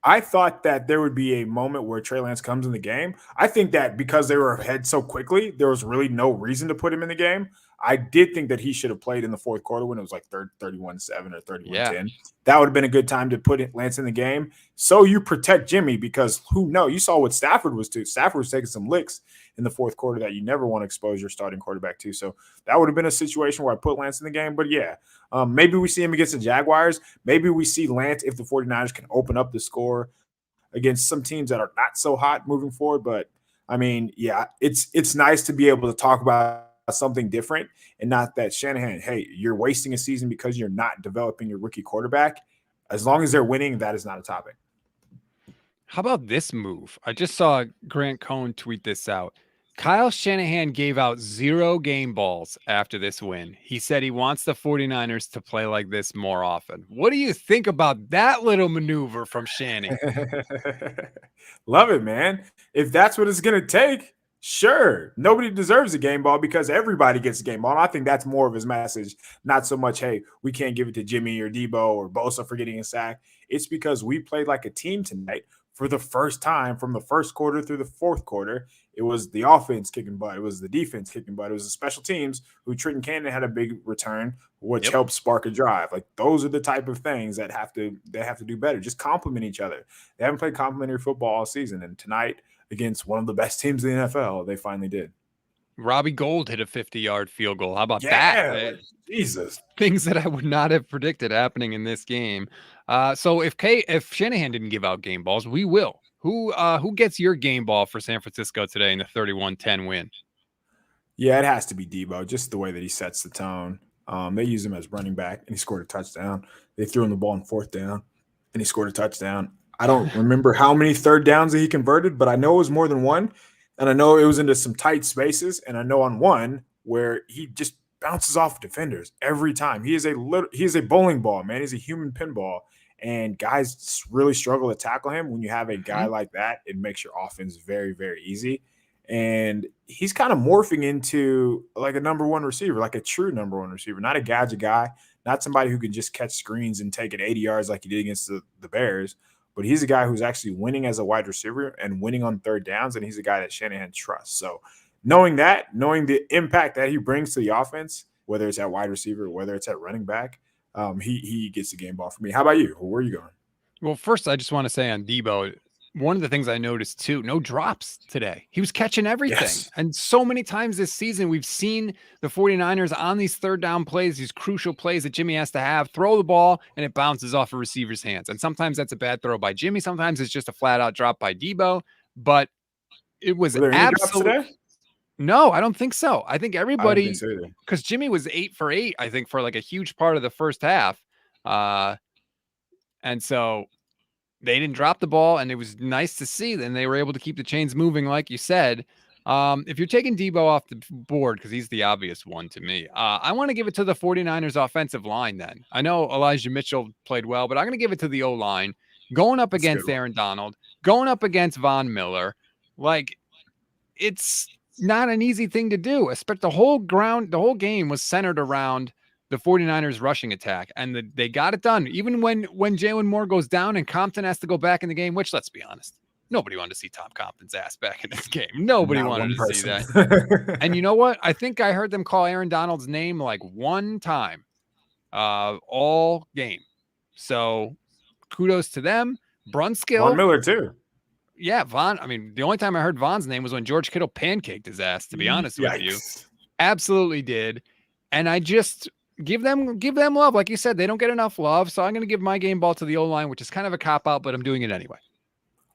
I thought that there would be a moment where Trey Lance comes in the game. I think that because they were ahead so quickly, there was really no reason to put him in the game. I did think that he should have played in the fourth quarter when it was like 31-7 or 31-10. That would have been a good time to put Lance in the game. So you protect Jimmy because who knows? You saw what Stafford was doing. Stafford was taking some licks in the fourth quarter that you never want to expose your starting quarterback to. So that would have been a situation where I put Lance in the game. But yeah, maybe we see him against the Jaguars. Maybe we see Lance if the 49ers can open up the score against some teams that are not so hot moving forward. But I mean, yeah, it's nice to be able to talk about something different and not that Shanahan, hey, you're wasting a season because you're not developing your rookie quarterback. As long as they're winning, that is not a topic. How about this move? I just saw Grant Cohn tweet this out. Kyle Shanahan gave out 0 game balls after this win. He said he wants the 49ers to play like this more often. What do you think about that little maneuver from Shanny? Love it, man. If that's what it's going to take, sure. Nobody deserves a game ball because everybody gets a game ball. And I think that's more of his message. Not so much, hey, we can't give it to Jimmy or Deebo or Bosa for getting a sack. It's because we played like a team tonight for the first time from the first quarter through the fourth quarter. It was the offense kicking butt. It was the defense kicking butt. It was the special teams who Trenton Cannon had a big return, which helped spark a drive. Like, those are the type of things that they have to do better. Just complement each other. They haven't played complimentary football all season. And tonight, against one of the best teams in the NFL, they finally did. Robbie Gould hit a 50-yard field goal. How about that? Jesus. Things that I would not have predicted happening in this game. So if Shanahan didn't give out game balls, we will. Who gets your game ball for San Francisco today in the 31-10 win? Yeah, it has to be Deebo, just the way that he sets the tone. They use him as running back, and he scored a touchdown. They threw him the ball on 4th down, and he scored a touchdown. I don't remember how many 3rd downs that he converted, but I know it was more than one. And I know it was into some tight spaces. And I know on one where he just bounces off defenders every time. He is a bowling ball, man. He's a human pinball. And guys really struggle to tackle him. When you have a guy Mhm. like that, it makes your offense very, very easy. And he's kind of morphing into like a number one receiver, like a true number one receiver, not a gadget guy, not somebody who can just catch screens and take it 80 yards like he did against the Bears. But he's a guy who's actually winning as a wide receiver and winning on third downs. And he's a guy that Shanahan trusts. So knowing that, knowing the impact that he brings to the offense, whether it's at wide receiver, whether it's at running back, he gets the game ball for me. How about you? Where are you going? Well, first, I just want to say on Deebo, one of the things I noticed too, no drops today. He was catching everything. Yes. And so many times this season, we've seen the 49ers on these third down plays, these crucial plays that Jimmy has to have, throw the ball and it bounces off a receiver's hands. And sometimes that's a bad throw by Jimmy. Sometimes it's just a flat out drop by Deebo. But it was Were there any drops absolute. today? No, I don't think so. I think I didn't think everybody, so either. because Jimmy was 8 for 8, I think, for like a huge part of the first half. And so they didn't drop the ball, and it was nice to see. Then they were able to keep the chains moving, like you said. If you're taking Deebo off the board, because he's the obvious one to me, I want to give it to the 49ers offensive line then. I know Elijah Mitchell played well, but I'm going to give it to the O-line. Going up That's a good against one. Aaron Donald, going up against Von Miller, like it's not an easy thing to do. Especially the whole game was centered around the 49ers rushing attack, and they got it done. Even when Jalen Moore goes down and Compton has to go back in the game, which, let's be honest, nobody wanted to see Tom Compton's ass back in this game. Nobody Not wanted one to see person. that. And you know what? I think I heard them call Aaron Donald's name like one time all game. So kudos to them. Von Brunskill, Miller too. yeah, Von. I mean, the only time I heard Von's name was when George Kittle pancaked his ass, to be honest with you. Yikes. Absolutely did. And I just give them love. Like you said, they don't get enough love. So I'm going to give my game ball to the O-line, which is kind of a cop-out, but I'm doing it anyway.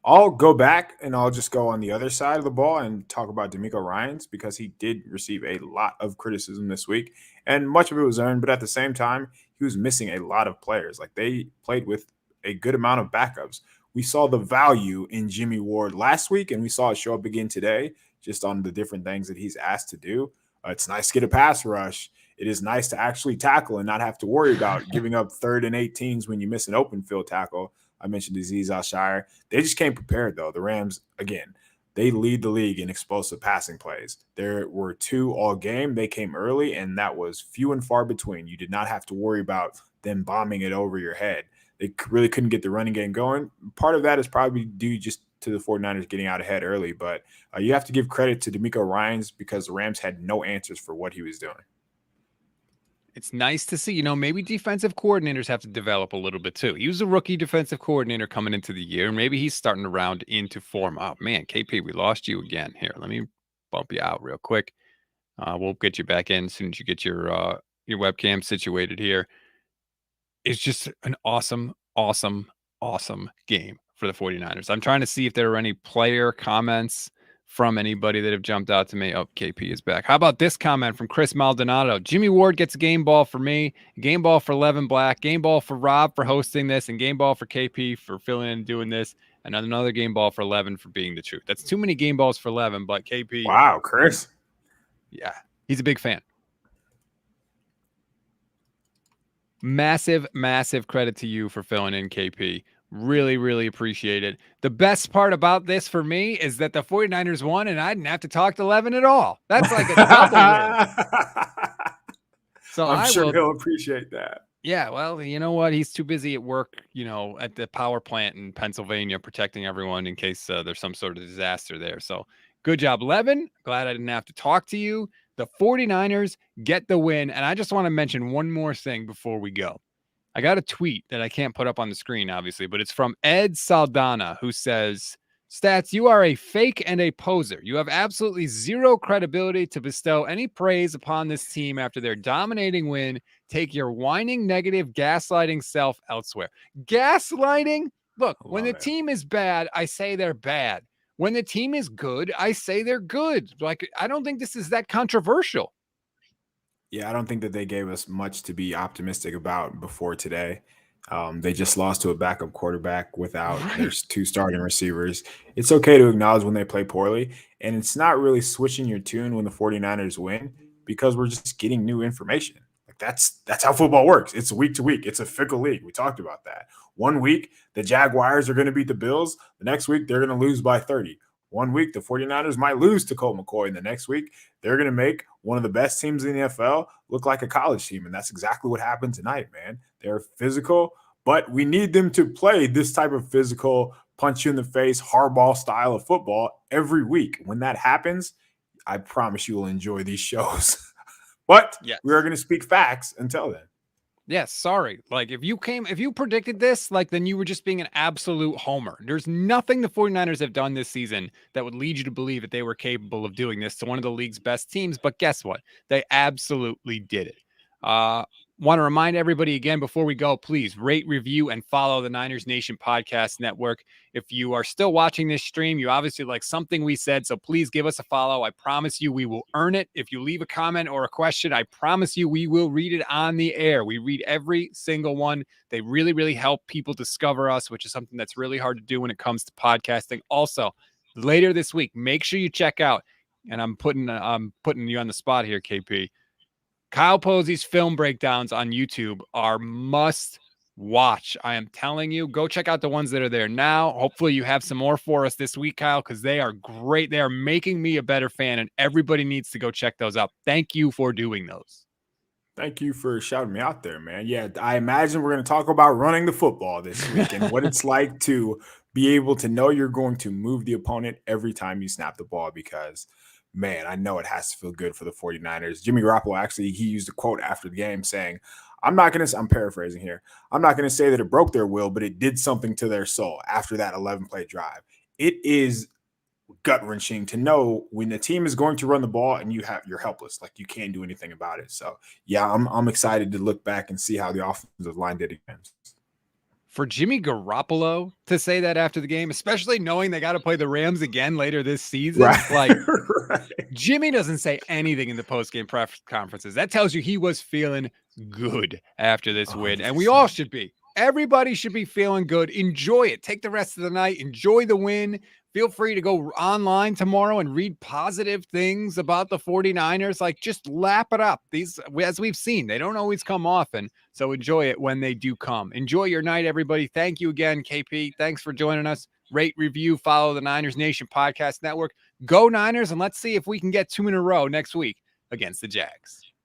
I'll go back and I'll just go on the other side of the ball and talk about D'Amico Ryans because he did receive a lot of criticism this week, and much of it was earned. But at the same time, he was missing a lot of players. Like they played with a good amount of backups. We saw the value in Jimmy Ward last week, and we saw it show up again today, just on the different things that he's asked to do. It's nice to get a pass rush. It is nice to actually tackle and not have to worry about giving up 3rd and 18s when you miss an open field tackle. I mentioned Azeez Al-Shire. They just came prepared, though. The Rams, again, they lead the league in explosive passing plays. There were 2 all game. They came early, and that was few and far between. You did not have to worry about them bombing it over your head. They really couldn't get the running game going. Part of that is probably due just to the 49ers getting out ahead early, but you have to give credit to D'Amico Ryans because the Rams had no answers for what he was doing. It's nice to see, maybe defensive coordinators have to develop a little bit too. He was a rookie defensive coordinator coming into the year, and maybe he's starting to round into form. Oh man, KP, we lost you again. Here, let me bump you out real quick. We'll get you back in as soon as you get your webcam situated here. It's just an awesome, awesome, awesome game for the 49ers. I'm trying to see if there are any player comments from anybody that have jumped out to me. Oh, KP is back. How about this comment from Chris Maldonado? Jimmy Ward gets a game ball for me, game ball for Levin Black, game ball for Rob for hosting this, and game ball for KP for filling in and doing this, and another game ball for Levin for being the truth. That's too many game balls for Levin, but KP. Wow, Chris. Yeah, he's a big fan. Massive, massive credit to you for filling in, KP. Really, really appreciate it. The best part about this for me is that the 49ers won, and I didn't have to talk to Levin at all. That's like a double win. So I'm sure he'll appreciate that. Yeah, well, you know what? He's too busy at work, at the power plant in Pennsylvania, protecting everyone in case there's some sort of disaster there. So good job, Levin. Glad I didn't have to talk to you. The 49ers get the win. And I just want to mention one more thing before we go. I got a tweet that I can't put up on the screen, obviously, but it's from Ed Saldana, who says, Stats, you are a fake and a poser. You have absolutely zero credibility to bestow any praise upon this team after their dominating win. Take your whining, negative, gaslighting self elsewhere. Gaslighting? Look, when the team is bad, I say they're bad. When the team is good, I say they're good. Like, I don't think this is that controversial. Yeah, I don't think that they gave us much to be optimistic about before today. They just lost to a backup quarterback without their Right. two starting receivers. It's okay to acknowledge when they play poorly, and it's not really switching your tune when the 49ers win because we're just getting new information. Like that's how football works. It's week to week. It's a fickle league. We talked about that. One week the Jaguars are going to beat the Bills. The next week they're going to lose by 30. One week the 49ers might lose to Colt McCoy, and the next week they're going to make one of the best teams in the NFL look like a college team, and that's exactly what happened tonight, man. They're physical, but we need them to play this type of physical, punch you in the face, hardball style of football every week. When that happens, I promise you will enjoy these shows. But Yes. we are going to speak facts until then. Yes, sorry. Like if you predicted this, like then you were just being an absolute homer. There's nothing the 49ers have done this season that would lead you to believe that they were capable of doing this to one of the league's best teams, but guess what? They absolutely did it. Want to remind everybody again before we go, please rate, review, and follow the Niners Nation Podcast Network. If you are still watching this stream, you obviously like something we said, so please give us a follow. I promise you we will earn it. If you leave a comment or a question, I promise you we will read it on the air. We read every single one. They really, really help people discover us, which is something that's really hard to do when it comes to podcasting. Also, later this week, make sure you check out, and I'm putting you on the spot here, KP. Kyle Posey's film breakdowns on YouTube are must watch. I am telling you, go check out the ones that are there now. Hopefully you have some more for us this week, Kyle, because they are great. They are making me a better fan, and everybody needs to go check those out. Thank you for doing those. Thank you for shouting me out there, man. Yeah, I imagine we're going to talk about running the football this week and what it's like to be able to know you're going to move the opponent every time you snap the ball because, man, I know it has to feel good for the 49ers. Jimmy Garoppolo, actually, he used a quote after the game saying, I'm paraphrasing here. I'm not going to say that it broke their will, but it did something to their soul after that 11-play drive. It is gut-wrenching to know when the team is going to run the ball and you're helpless, like you can't do anything about it. So yeah, I'm excited to look back and see how the offensive line did against. For Jimmy Garoppolo to say that after the game, especially knowing they got to play the Rams again later this season, Right. like right. Jimmy doesn't say anything in the post-game press conferences. That tells you he was feeling good after this win, and we all should be. Everybody should be feeling good. Enjoy it. Take the rest of the night. Enjoy the win. Feel free to go online tomorrow and read positive things about the 49ers. Like, just lap it up. These, as we've seen, they don't always come often. So enjoy it when they do come. Enjoy your night, everybody. Thank you again, KP. Thanks for joining us. Rate, review, follow the Niners Nation Podcast Network. Go Niners, and let's see if we can get 2 in a row next week against the Jags.